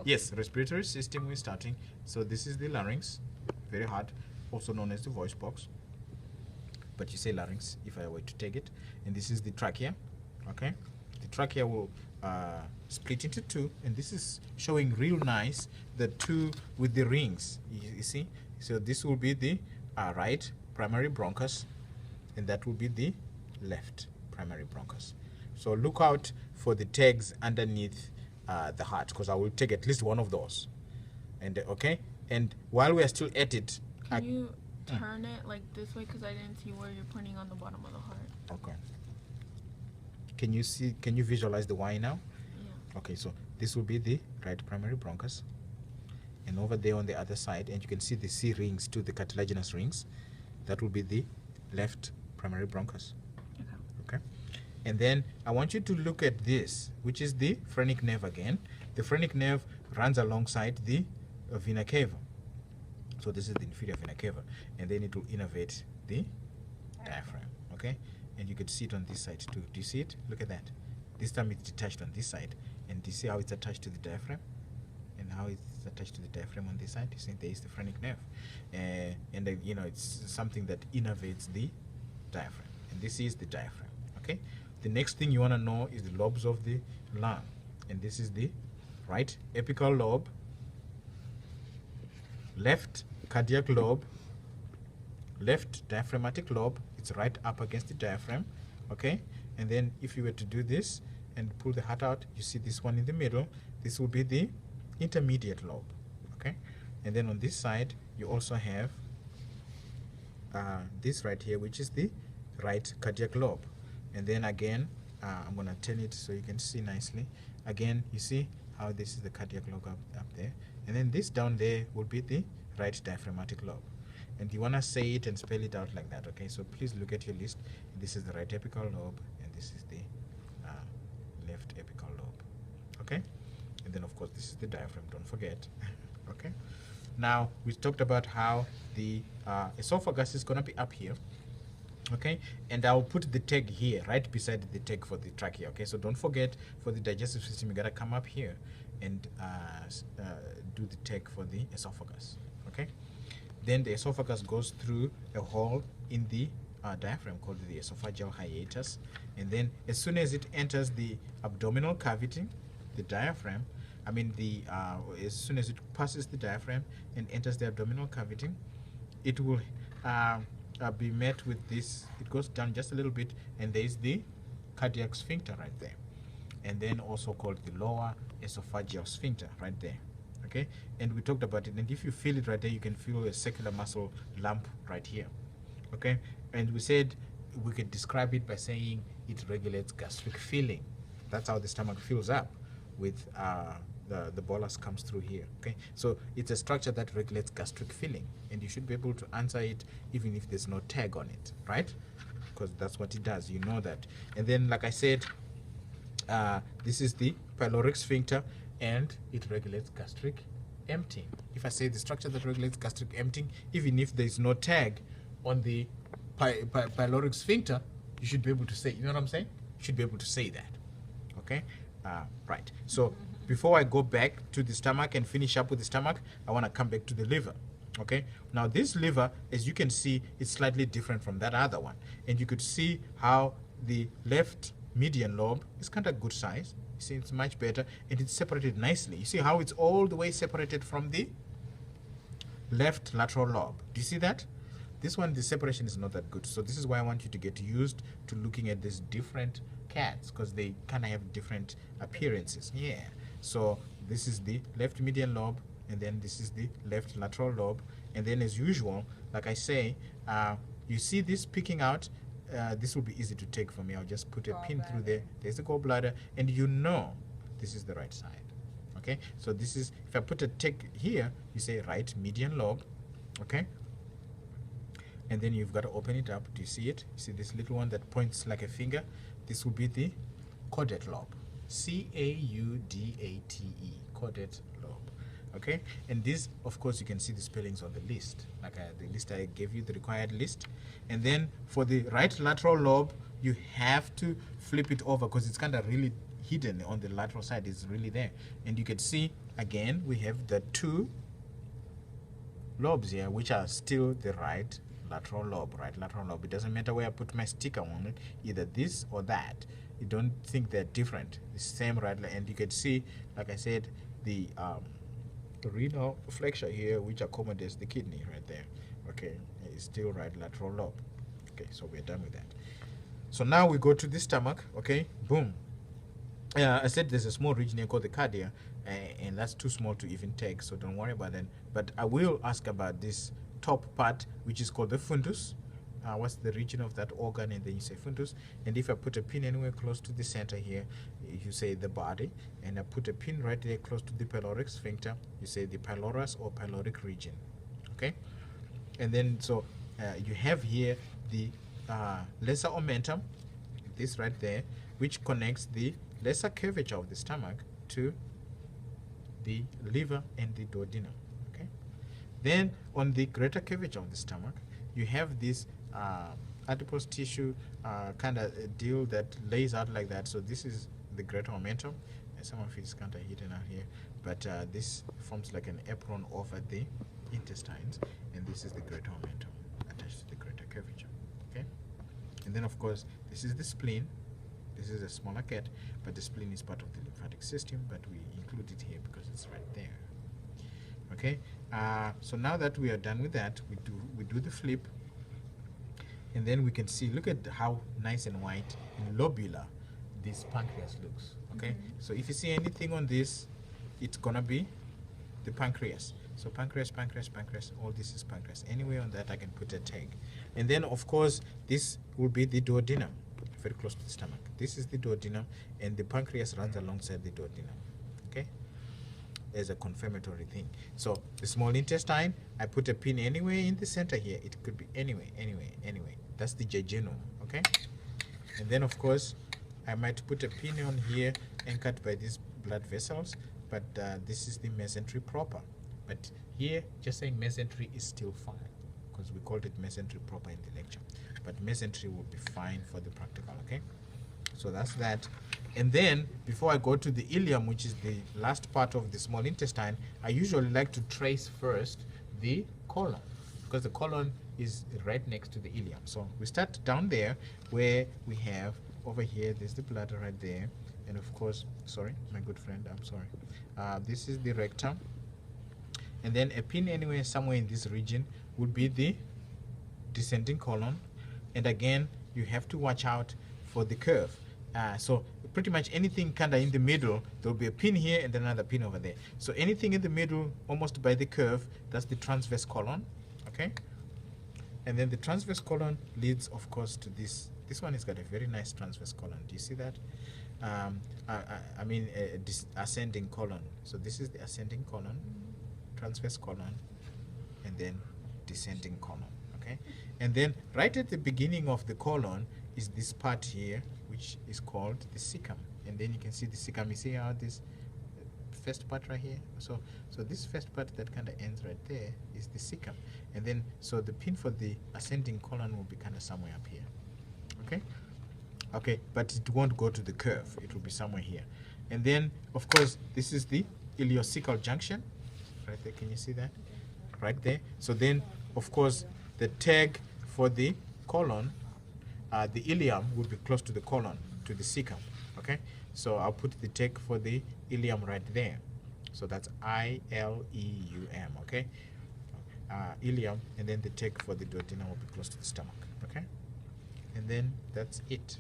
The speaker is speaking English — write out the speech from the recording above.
Yes, respiratory system we're starting. So this is the larynx, very hard, also known as the voice box. But you say larynx if I were to take it. And this is the trachea, okay? The trachea will split into two, and this is showing real nice, the two with the rings, you see? So this will be the right primary bronchus, and that will be the left primary bronchus. So look out for the tags underneath the heart, because I will take at least one of those. And okay, and while we are still at it, can you turn it like this way, because I didn't see where you're pointing on the bottom of the heart. Okay. Can you see? Can you visualize the Y now? Yeah. Okay, so this will be the right primary bronchus, and over there on the other side, and you can see the C rings to the cartilaginous rings. That will be the left primary bronchus. Okay. And then I want you to look at this, which is the phrenic nerve again. The phrenic nerve runs alongside the vena cava. So this is the inferior vena cava, and then it will innervate the diaphragm. Okay, and you could see it on this side too. Do you see it? Look at that. This time it's detached on this side, and do you see how it's attached to the diaphragm, and how it's attached to the diaphragm on this side? You see there is the phrenic nerve, and you know, it's something that innervates the diaphragm, and this is the diaphragm. Okay. The next thing you want to know is the lobes of the lung, and this is the right apical lobe, left cardiac lobe, left diaphragmatic lobe. It's right up against the diaphragm. Okay, and then if you were to do this and pull the heart out, you see this one in the middle. This will be the intermediate lobe. Okay, and then on this side you also have this right here, which is the right cardiac lobe. And then again, I'm going to turn it so you can see nicely. Again, you see how this is the cardiac lobe up there. And then this down there will be the right diaphragmatic lobe. And you want to say it and spell it out like that, okay? So please look at your list. This is the right apical lobe, and this is the left apical lobe, okay? And then, of course, this is the diaphragm, don't forget, okay? Now, we talked about how the esophagus is going to be up here. Okay, and I'll put the tag here, right beside the tag for the trachea. Okay, so don't forget, for the digestive system, you gotta come up here and do the tag for the esophagus. Okay, then the esophagus goes through a hole in the diaphragm called the esophageal hiatus, and then as soon as it enters the abdominal cavity, the diaphragm, as soon as it passes the diaphragm and enters the abdominal cavity, it will be met with this. It goes down just a little bit, and there is the cardiac sphincter right there, and then also called the lower esophageal sphincter right there. Okay, and we talked about it, and if you feel it right there, you can feel a circular muscle lump right here. Okay, and we said we could describe it by saying it regulates gastric filling. That's how the stomach fills up with the bolus comes through here. Okay, so it's a structure that regulates gastric filling, and you should be able to answer it even if there's no tag on it, right? Because that's what it does, you know that. And then, like I said, this is the pyloric sphincter, and it regulates gastric emptying. If I say the structure that regulates gastric emptying, even if there's no tag on the pyloric sphincter, you should be able to say, you know what I'm saying? You should be able to say that. Okay, right. So before I go back to the stomach and finish up with the stomach, I want to come back to the liver. Okay, now this liver, as you can see, is slightly different from that other one, and you could see how the left median lobe is kind of good size. You see, it's much better, and it's separated nicely. You see how it's all the way separated from the left lateral lobe. Do you see that? This one, the separation is not that good. So this is why I want you to get used to looking at these different cats, because they kind of have different appearances. Yeah. So this is the left median lobe, and then this is the left lateral lobe. And then, as usual, like I say, you see this picking out. This will be easy to take for me. I'll just put a pin through there. There's the gallbladder, and you know this is the right side. Okay, so this is, if I put a tick here, you say right median lobe. Okay, and then you've got to open it up. Do you see it? You see this little one that points like a finger? This will be the caudate lobe. C-A-U-D-A-T-E, caudate lobe. Okay, and this, of course, you can see the spellings on the list, like the list I gave you, the required list. And then for the right lateral lobe, you have to flip it over because it's kind of really hidden on the lateral side. It's really there, and you can see again we have the two lobes here, which are still the right lateral lobe. It doesn't matter where I put my sticker on it, either this or that. You don't think they're different. The same right, and you can see, like I said, the renal flexure here, which accommodates the kidney right there. Okay, it's still right lateral lobe. Okay, so we're done with that. So now we go to the stomach. Okay, boom. I said there's a small region here called the cardia, and that's too small to even take, so don't worry about that. But I will ask about this top part, which is called the fundus. What's the region of that organ? And then you say fundus. And if I put a pin anywhere close to the center here, you say the body. And I put a pin right there close to the pyloric sphincter, you say the pylorus or pyloric region. Okay? And then so you have here the lesser omentum, this right there, which connects the lesser curvature of the stomach to the liver and the duodenum. Okay. Then on the greater curvature of the stomach, you have this adipose tissue kind of deal that lays out like that. So this is the greater omentum, and some of it is kind of hidden out here, but this forms like an apron over the intestines, and this is the greater omentum attached to the greater curvature. Okay. And then of course this is the spleen. This is a smaller cat, but the spleen is part of the lymphatic system, but we include it here because it's right there. Okay, so now that we are done with that, we do the flip, and then we can see, look at how nice and white and lobular this pancreas looks. Okay, so if you see anything on this, it's gonna be the pancreas. So pancreas, all this is pancreas. Anywhere on that I can put a tag. And then of course this will be the duodenum, very close to the stomach. This is the duodenum, and the pancreas runs alongside the duodenum. Okay, as a confirmatory thing. So the small intestine, I put a pin anywhere in the center here. It could be anywhere. That's the jejunum. Okay, and then of course I might put a pin on here anchored by these blood vessels, but this is the mesentery proper. But here, just saying mesentery is still fine, because we called it mesentery proper in the lecture. But mesentery will be fine for the practical. Okay, so that's that. And then before I go to the ileum, which is the last part of the small intestine, I usually like to trace first the colon, because the colon is right next to the ileum. So we start down there where we have over here, there's the bladder right there, and of course, sorry, my good friend, I'm sorry, this is the rectum, and then a pin anywhere somewhere in this region would be the descending colon. And again, you have to watch out for the curve. So pretty much anything kind of in the middle, there'll be a pin here and then another pin over there. So anything in the middle, almost by the curve, that's the transverse colon. Okay, and then the transverse colon leads, of course, to this. This one has got a very nice transverse colon. Do you see that? I mean, ascending colon. So this is the ascending colon, transverse colon, and then descending colon. Okay, and then right at the beginning of the colon is this part here, which is called the cecum. And then you can see the cecum. You see how this first part right here? So this first part that kind of ends right there is the cecum. And then, so the pin for the ascending colon will be kind of somewhere up here. Okay? Okay, but it won't go to the curve. It will be somewhere here. And then, of course, this is the ileocecal junction. Right there, can you see that? Right there. So then, of course, the tag for the colon, the ileum would be close to the colon, to the cecum. Okay, so I'll put the tag for the ileum right there. So that's I-L-E-U-M. Okay, ileum, and then the tag for the duodenum will be close to the stomach. Okay, and then that's it.